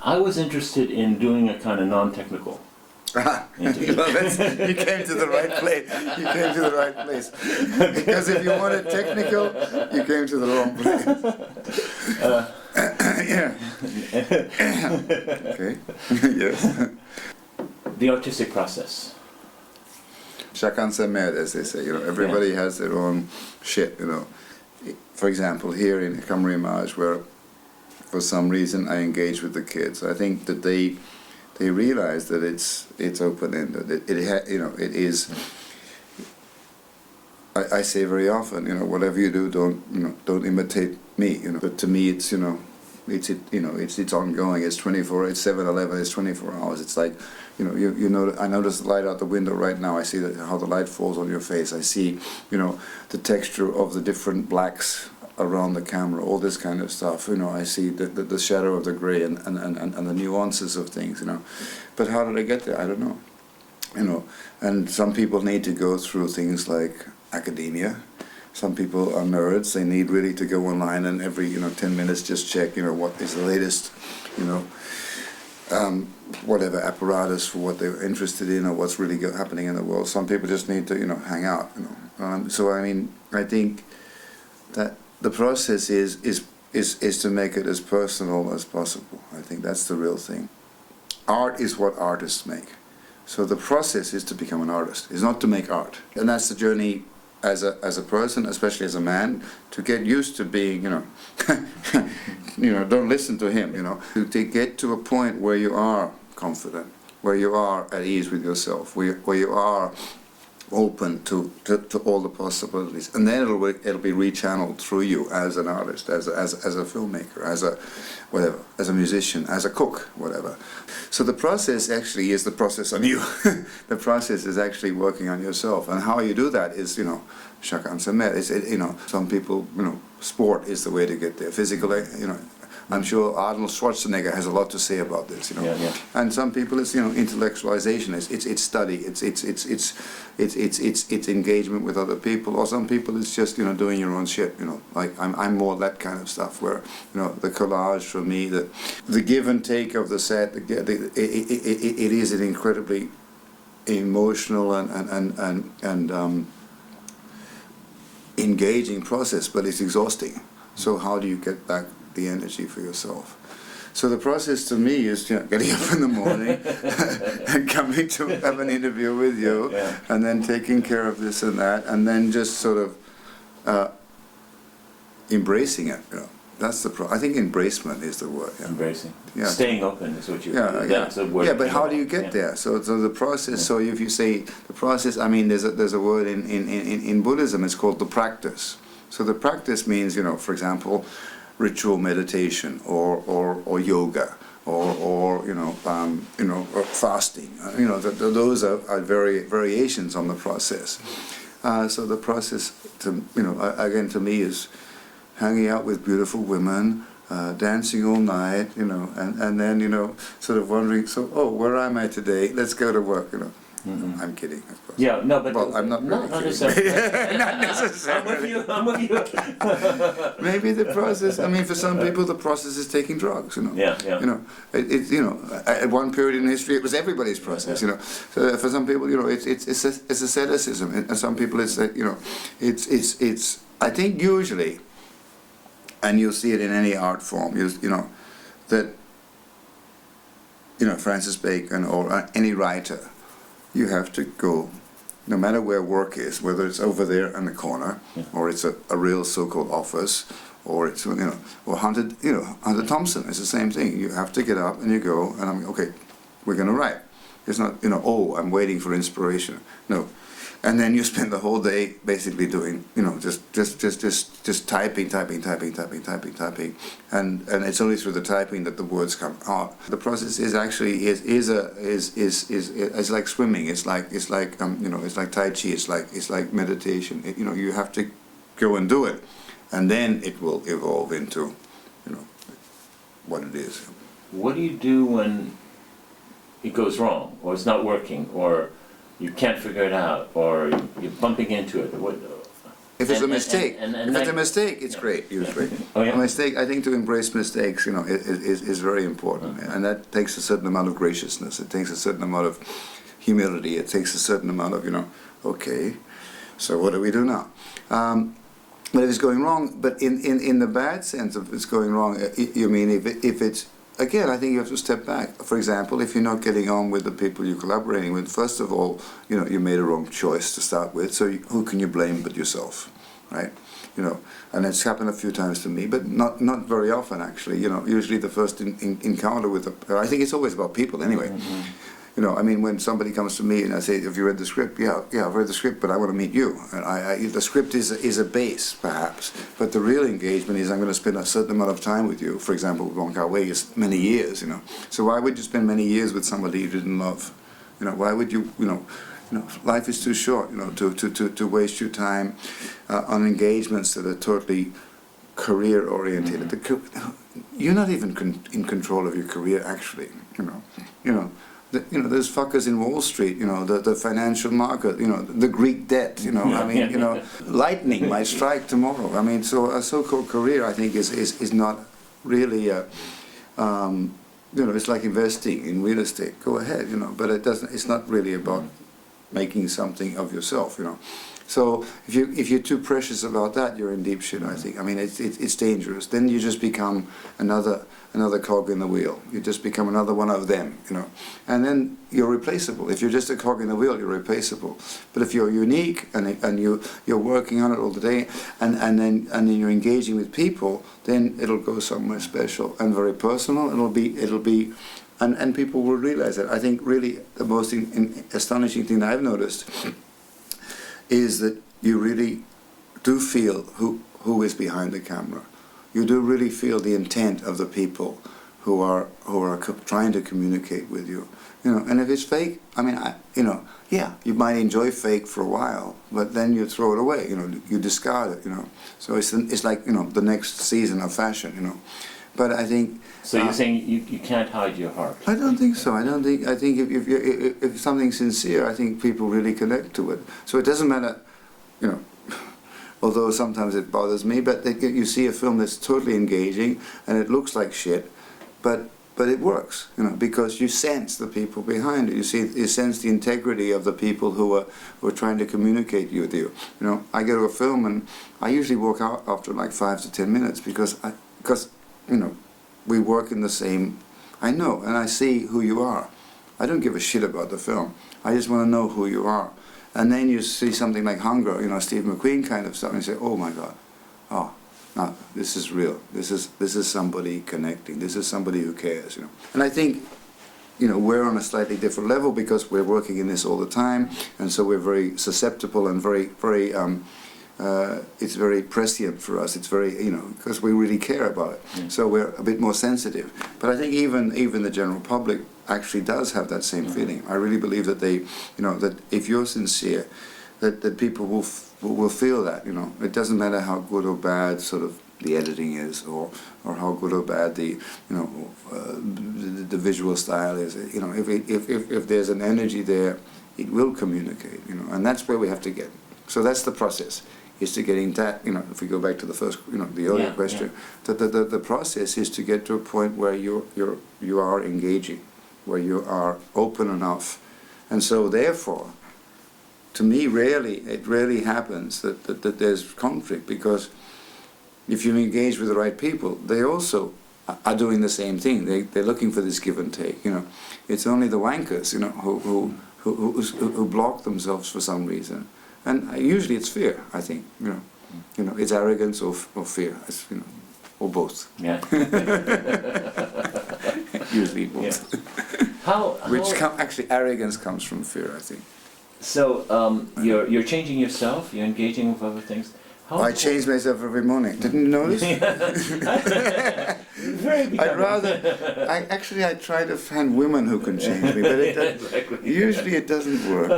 I was interested in doing a kind of non-technical interview. Well, you came to the right place. You came to the right place. Because if you wanted technical, you came to the wrong place. Yeah. Okay. Yes. The artistic process. Chacun sa merde, as they say. Everybody has their own shit. For example, here in Camrimage, where for some reason I engage with the kids, I think that they realize that it's open-ended. It is. I say very often, whatever you do, don't imitate me. But to me, it's it's ongoing. It's 24. It's 7-Eleven. It's 24 hours. It's like, I notice the light out the window right now. I see how the light falls on your face. I see, the texture of the different blacks around the camera, all this kind of stuff. I see the shadow of the gray and the nuances of things. But how did I get there? I don't know. And some people need to go through things like academia. Some people are nerds. They need really to go online and every 10 minutes just check what is the latest whatever apparatus for what they're interested in or what's really happening in the world. Some people just need to hang out. So I mean, I think that the process is to make it as personal as possible. I think that's the real thing. Art is what artists make. So the process is to become an artist. It's not to make art, and that's the journey. As a person, especially as a man, to get used to being, don't listen to him, to get to a point where you are confident, where you are at ease with yourself, where you are open to all the possibilities, and then it'll be rechanneled through you as an artist, as a filmmaker, as a musician, as a cook, whatever. So the process actually is the process on you. The process is actually working on yourself, and how you do that is, chacun sa merde. Some people, sport is the way to get there. Physical, I'm sure Arnold Schwarzenegger has a lot to say about this, Yeah. And some people, it's intellectualization, it's study, it's engagement with other people, or some people it's just doing your own shit, Like I'm more that kind of stuff where the collage for me, the give and take of the set, it is an incredibly emotional and engaging process, but it's exhausting. So how do you get back the energy for yourself? So the process to me is getting up in the morning and coming to have an interview with you, and then taking care of this and that, and then just sort of embracing it. That's the I think embracement is the word. Yeah. Embracing. Yeah. Staying open is what you. That's the word. Yeah, but how do you get there? So the process. So if you say the process, I mean, there's a word in Buddhism. It's called the practice. So the practice means, for example, ritual meditation or yoga or fasting. Those are variations on the process. So the process, again to me, is hanging out with beautiful women, dancing all night, and then sort of wondering, where am I today? Let's go to work, Mm-hmm. I'm kidding, of course. Yeah, no, but well, I'm not really kidding. Necessarily. Not necessarily. I'm with you. Maybe the process. I mean, for some people, the process is taking drugs. Yeah. At one period in history, it was everybody's process. So for some people, it's asceticism, and some people, it's I think usually, and you'll see it in any art form, that Francis Bacon or any writer. You have to go, no matter where work is, whether it's over there in the corner, or it's a real so-called office, or it's or Hunter Thompson. It's the same thing. You have to get up and you go, and I'm okay. We're going to write. It's not I'm waiting for inspiration. No, and then you spend the whole day basically doing just typing, and it's only through the typing that the words come out. The process is actually is like swimming. It's like Tai Chi. It's like meditation. You have to go and do it, and then it will evolve into what it is. What do you do when it goes wrong, or it's not working, or you can't figure it out, or you're bumping into it? If it's a mistake, if it's a mistake, it's great, usually. Oh, yeah? A mistake, I think to embrace mistakes, is very important. And that takes a certain amount of graciousness. It takes a certain amount of humility. It takes a certain amount of, okay, so what do we do now? But if it's going wrong, but in the bad sense of it's going wrong, you mean if it's, again, I think you have to step back. For example, if you're not getting on with the people you're collaborating with, first of all, you made a wrong choice to start with, so who can you blame but yourself, right? And it's happened a few times to me, but not very often, actually. Usually the first encounter with I think it's always about people anyway. When somebody comes to me and I say, have you read the script? Yeah, I've read the script, but I want to meet you. And the script is a base, perhaps, but the real engagement is I'm going to spend a certain amount of time with you. For example, Wong Kar-wai is many years, So why would you spend many years with somebody you didn't love? Why would you, life is too short, to waste your time on engagements that are totally career-oriented. You're not even in control of your career, actually, there's fuckers in Wall Street, the financial market, the Greek debt, lightning might strike tomorrow. So a so-called career, I think, is not really it's like investing in real estate. Go ahead, but it's not really about making something of yourself, So if you're too precious about that, you're in deep shit, I think. It's dangerous. Then you just become another cog in the wheel. You just become another one of them, And then you're replaceable. If you're just a cog in the wheel, you're replaceable. But if you're unique and you're working on it all the day, and then you're engaging with people, then it'll go somewhere special and very personal. It'll be. And people will realize that. I think really the most astonishing thing that I've noticed is that you really do feel who is behind the camera. You do really feel the intent of the people who are trying to communicate with you. And if it's fake, you might enjoy fake for a while, but then you throw it away. You discard it. So it's like the next season of fashion. But I think. So you're saying you can't hide your heart? I don't think so. I think if something's sincere, I think people really connect to it. So it doesn't matter, although sometimes it bothers me, but you see a film that's totally engaging and it looks like shit, but it works, because you sense the people behind it. You sense the integrity of the people who are trying to communicate with you. I go to a film and I usually walk out after like 5 to 10 minutes because we work in the same. I know, and I see who you are. I don't give a shit about the film. I just want to know who you are. And then you see something like Hunger, Steve McQueen kind of stuff, and you say, oh my God, no, this is real. This is somebody connecting. This is somebody who cares, And I think, we're on a slightly different level because we're working in this all the time, and so we're very susceptible and very, very. It's very prescient for us. It's very, because we really care about it. Yeah. So we're a bit more sensitive. But I think even the general public actually does have that same feeling. I really believe that they, that if you're sincere, that people will feel that. It doesn't matter how good or bad sort of the editing is, or how good or bad the the visual style is. If there's an energy there, it will communicate. And that's where we have to get. So that's the process. Is to getting that, if we go back to the first, the earlier question, the process is to get to a point where you are engaging, where you are open enough, and so therefore, to me, it rarely happens that there's conflict, because if you engage with the right people, they also are doing the same thing. They're looking for this give and take. It's only the wankers, who block themselves for some reason. And usually it's fear, I think, it's arrogance or fear, or both. Yeah. Usually both. Yeah. Actually, arrogance comes from fear, I think. So you're changing yourself. You're engaging with other things. I change myself every morning. Didn't you notice? I try to find women who can change me, but usually it doesn't work.